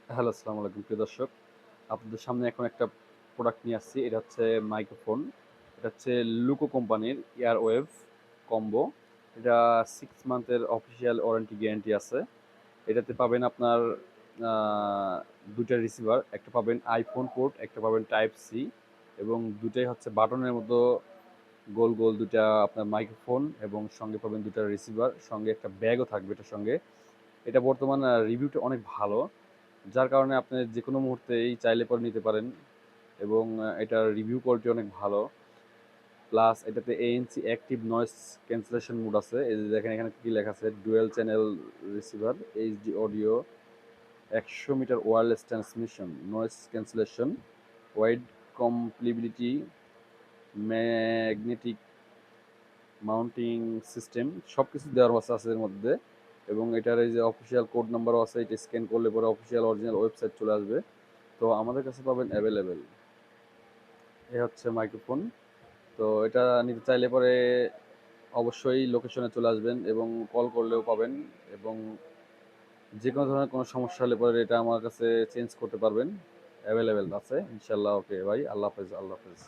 Hello, আসসালামু আলাইকুম প্রিয় দর্শক। আপনাদের সামনে এখন একটা প্রোডাক্ট নিয়ে আসছি। এটা হচ্ছে মাইক্রোফোন। এটা হচ্ছে লুকো কোম্পানির এয়ারওয়েভ কম্বো। এটা 6 মান্থের অফিসিয়াল ওয়ারেন্টি গ্যারান্টি আছে। এটাতে পাবেন আপনার আ ২ টা রিসিভার। একটা পাবেন আইফোন পোর্ট, একটা পাবেন টাইপ সি এবং ২ টাই হচ্ছে বাটনের মতো গোল, গোল ২ টা আপনার মাইক্রোফোন এবং সঙ্গে পাবেন ২ টা রিসিভার। সঙ্গে একটা ব্যাগও থাকবে এটার সঙ্গে। এটা বর্তমান রিভিউটা অনেক ভালো। যার কারণে আপনি যেকোনো মুহূর্তেই চাইলে পরে নিতে পারেন এবং এটার রিভিউ কোয়ালিটি অনেক ভালো। প্লাস এটাতে ANC active noise cancellation mode আছে। এই যে দেখেন এখানে কি লেখা আছে dual channel receiver, HD audio, ১০০ metre wireless transmission, noise cancellation, wide compatibility, magnetic mounting system সবকিছু দেওয়ার আছে এর মধ্যে এবং এটার এই যে অফিসিয়াল কোড নাম্বারও আছে। এটা স্ক্যান করলে পরে অফিসিয়াল অরিজিনাল ওয়েবসাইট চলে আসবে। তো আমাদের কাছে পাবেন অ্যাভেলেবেল। এ হচ্ছে মাইক্রোফোন। তো এটা নিতে চাইলে পরে অবশ্যই লোকেশনে চলে আসবেন এবং কল করলেও পাবেন এবং যেকোনো ধরনের কোনো সমস্যা হলে পরে এটা আমার কাছে চেঞ্জ করতে পারবেন। অ্যাভেলেবেল আছে ইনশাআল্লাহ। ওকে ভাই, আল্লাহ হাফেজ, আল্লাহ হাফেজ।